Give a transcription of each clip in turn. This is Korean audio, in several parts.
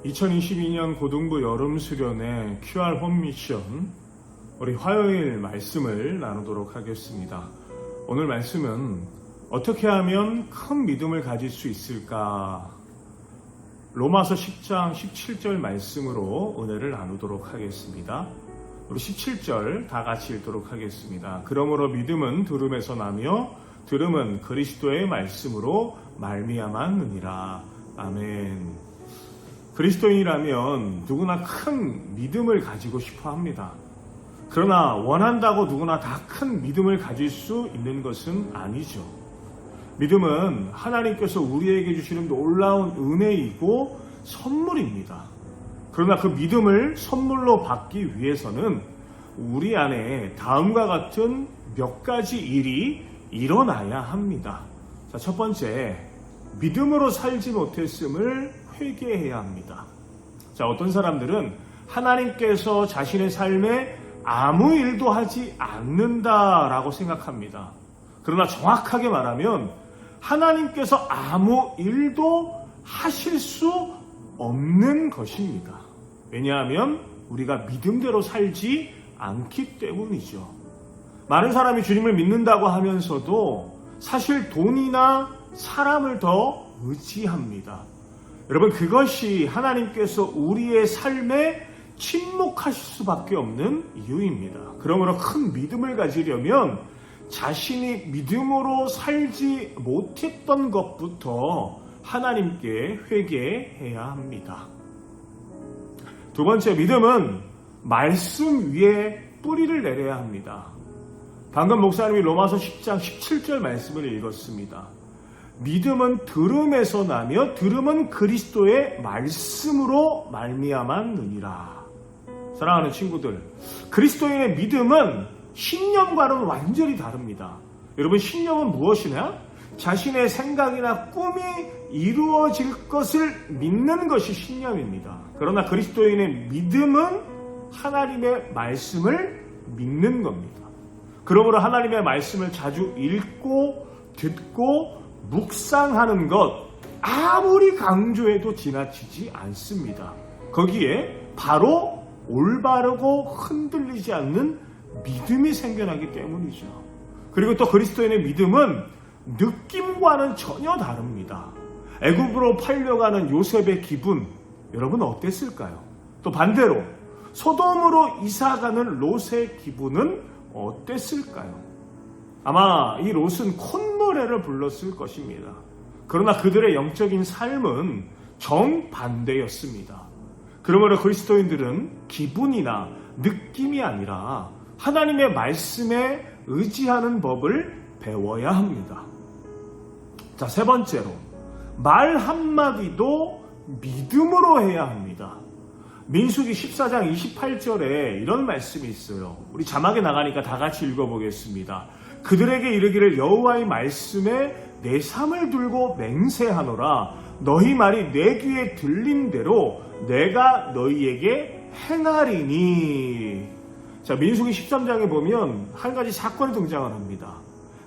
2022년 고등부 여름 수련회 QR 홈 미션, 우리 화요일 말씀을 나누도록 하겠습니다. 오늘 말씀은 어떻게 하면 큰 믿음을 가질 수 있을까? 로마서 10장 17절 말씀으로 은혜를 나누도록 하겠습니다. 우리 17절 다 같이 읽도록 하겠습니다. 그러므로 믿음은 들음에서 나며 들음은 그리스도의 말씀으로 말미암았느니라. 아멘. 그리스도인이라면 누구나 큰 믿음을 가지고 싶어 합니다. 그러나 원한다고 누구나 다 큰 믿음을 가질 수 있는 것은 아니죠. 믿음은 하나님께서 우리에게 주시는 놀라운 은혜이고 선물입니다. 그러나 그 믿음을 선물로 받기 위해서는 우리 안에 다음과 같은 몇 가지 일이 일어나야 합니다. 자, 첫 번째, 믿음으로 살지 못했음을 회개해야 합니다. 자, 어떤 사람들은 하나님께서 자신의 삶에 아무 일도 하지 않는다라고 생각합니다. 그러나 정확하게 말하면 하나님께서 아무 일도 하실 수 없는 것입니다. 왜냐하면 우리가 믿음대로 살지 않기 때문이죠. 많은 사람이 주님을 믿는다고 하면서도 사실 돈이나 사람을 더 의지합니다. 여러분, 그것이 하나님께서 우리의 삶에 침묵하실 수밖에 없는 이유입니다. 그러므로 큰 믿음을 가지려면 자신이 믿음으로 살지 못했던 것부터 하나님께 회개해야 합니다. 두 번째, 믿음은 말씀 위에 뿌리를 내려야 합니다. 방금 목사님이 로마서 10장 17절 말씀을 읽었습니다. 믿음은 들음에서 나며 들음은 그리스도의 말씀으로 말미암았느니라. 사랑하는 친구들, 그리스도인의 믿음은 신념과는 완전히 다릅니다. 여러분, 신념은 무엇이냐? 자신의 생각이나 꿈이 이루어질 것을 믿는 것이 신념입니다. 그러나 그리스도인의 믿음은 하나님의 말씀을 믿는 겁니다. 그러므로 하나님의 말씀을 자주 읽고 듣고 묵상하는 것, 아무리 강조해도 지나치지 않습니다. 거기에 바로 올바르고 흔들리지 않는 믿음이 생겨나기 때문이죠. 그리고 또 그리스도인의 믿음은 느낌과는 전혀 다릅니다. 애굽으로 팔려가는 요셉의 기분, 여러분 어땠을까요? 또 반대로 소돔으로 이사가는 롯의 기분은 어땠을까요? 아마 이 롯은 콧노래를 불렀을 것입니다. 그러나 그들의 영적인 삶은 정반대였습니다. 그러므로 그리스도인들은 기분이나 느낌이 아니라 하나님의 말씀에 의지하는 법을 배워야 합니다. 자, 세 번째로, 말 한마디도 믿음으로 해야 합니다. 민수기 14장 28절에 이런 말씀이 있어요. 우리 자막에 나가니까 다 같이 읽어보겠습니다. 그들에게 이르기를 여호와의 말씀에 내 삶을 들고 맹세하노라. 너희 말이 내 귀에 들린 대로 내가 너희에게 행하리니. 자, 민수기 13장에 보면 한 가지 사건이 등장을 합니다.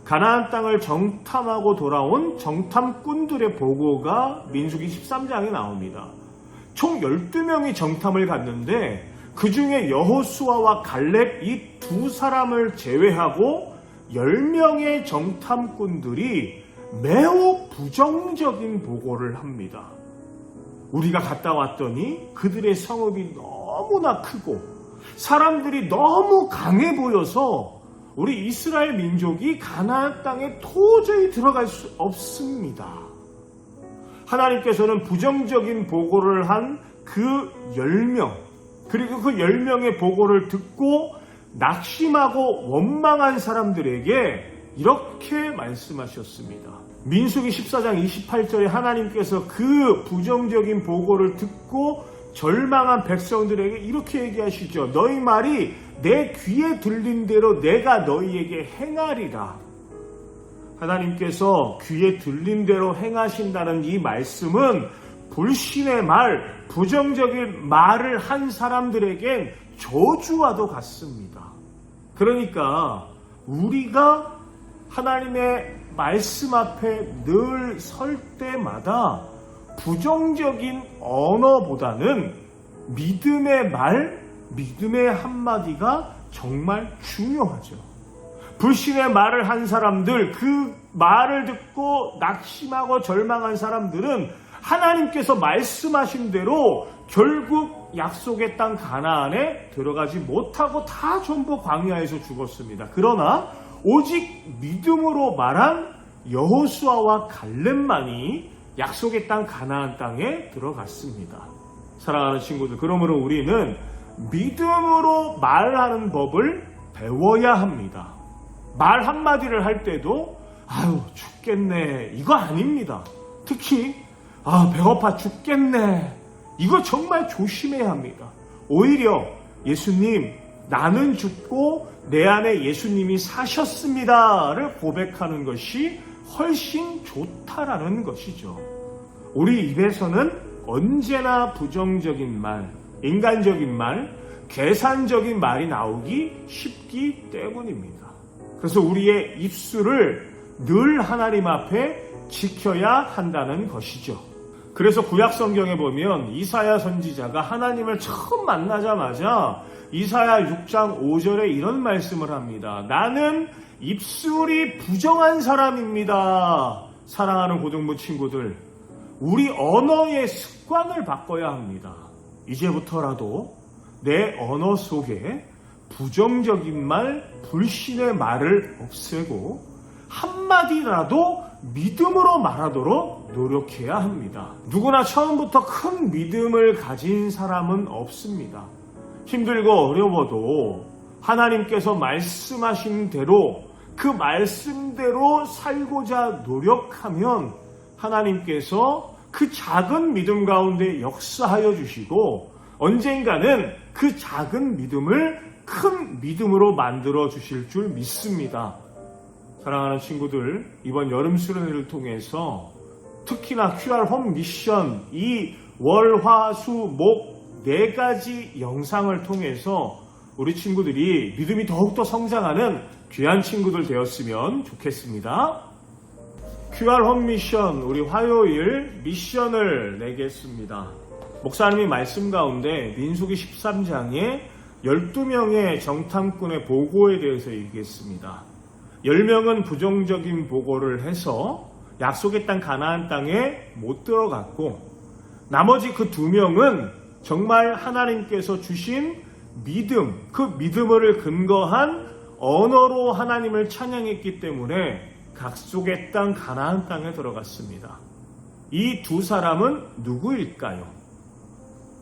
가나안 땅을 정탐하고 돌아온 정탐꾼들의 보고가 민수기 13장에 나옵니다. 총 12명이 정탐을 갔는데 그 중에 여호수아와 갈렙 이 두 사람을 제외하고 10명의 정탐꾼들이 매우 부정적인 보고를 합니다. 우리가 갔다 왔더니 그들의 성읍이 너무나 크고 사람들이 너무 강해 보여서 우리 이스라엘 민족이 가나안 땅에 도저히 들어갈 수 없습니다. 하나님께서는 부정적인 보고를 한 그 10명, 그리고 그 10명의 보고를 듣고 낙심하고 원망한 사람들에게 이렇게 말씀하셨습니다. 민수기 14장 28절에 하나님께서 그 부정적인 보고를 듣고 절망한 백성들에게 이렇게 얘기하시죠. 너희 말이 내 귀에 들린 대로 내가 너희에게 행하리라. 하나님께서 귀에 들린 대로 행하신다는 이 말씀은 불신의 말, 부정적인 말을 한 사람들에겐 저주와도 같습니다. 그러니까 우리가 하나님의 말씀 앞에 늘 설 때마다 부정적인 언어보다는 믿음의 말, 믿음의 한마디가 정말 중요하죠. 불신의 말을 한 사람들, 그 말을 듣고 낙심하고 절망한 사람들은 하나님께서 말씀하신 대로 결국 약속의 땅 가나안에 들어가지 못하고 다 전부 광야에서 죽었습니다. 그러나 오직 믿음으로 말한 여호수아와 갈렙만이 약속의 땅 가나안 땅에 들어갔습니다. 사랑하는 친구들, 그러므로 우리는 믿음으로 말하는 법을 배워야 합니다. 말 한마디를 할 때도 아유 죽겠네 이거 아닙니다. 특히 배고파 죽겠네 이거 정말 조심해야 합니다. 오히려 예수님 나는 죽고 내 안에 예수님이 사셨습니다를 고백하는 것이 훨씬 좋다라는 것이죠. 우리 입에서는 언제나 부정적인 말, 인간적인 말, 계산적인 말이 나오기 쉽기 때문입니다. 그래서 우리의 입술을 늘 하나님 앞에 지켜야 한다는 것이죠. 그래서 구약 성경에 보면 이사야 선지자가 하나님을 처음 만나자마자 이사야 6장 5절에 이런 말씀을 합니다. 나는 입술이 부정한 사람입니다. 사랑하는 고등부 친구들, 우리 언어의 습관을 바꿔야 합니다. 이제부터라도 내 언어 속에 부정적인 말, 불신의 말을 없애고 한마디라도 믿음으로 말하도록 노력해야 합니다. 누구나 처음부터 큰 믿음을 가진 사람은 없습니다. 힘들고 어려워도 하나님께서 말씀하신 대로 그 말씀대로 살고자 노력하면 하나님께서 그 작은 믿음 가운데 역사하여 주시고 언젠가는 그 작은 믿음을 큰 믿음으로 만들어 주실 줄 믿습니다. 사랑하는 친구들, 이번 여름 수련회를 통해서 특히나 QR 홈 미션 이 월, 화, 수, 목 4가지 영상을 통해서 우리 친구들이 믿음이 더욱더 성장하는 귀한 친구들 되었으면 좋겠습니다. QR 홈 미션, 우리 화요일 미션을 내겠습니다. 목사님이 말씀 가운데 민수기 13장에 12명의 정탐꾼의 보고에 대해서 얘기했습니다. 10명은 부정적인 보고를 해서 약속의 땅 가나안 땅에 못 들어갔고 나머지 그 2명은 정말 하나님께서 주신 믿음, 그 믿음을 근거한 언어로 하나님을 찬양했기 때문에 약속의 땅 가나안 땅에 들어갔습니다. 이 2사람은 누구일까요?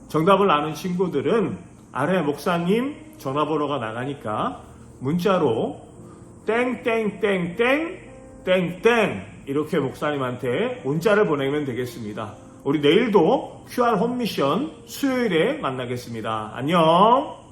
정답을 아는 친구들은 아래 목사님 전화번호가 나가니까 문자로 땡땡땡땡 땡땡 이렇게 목사님한테 문자를 보내면 되겠습니다. 우리 내일도 QR 홈미션 수요일에 만나겠습니다. 안녕.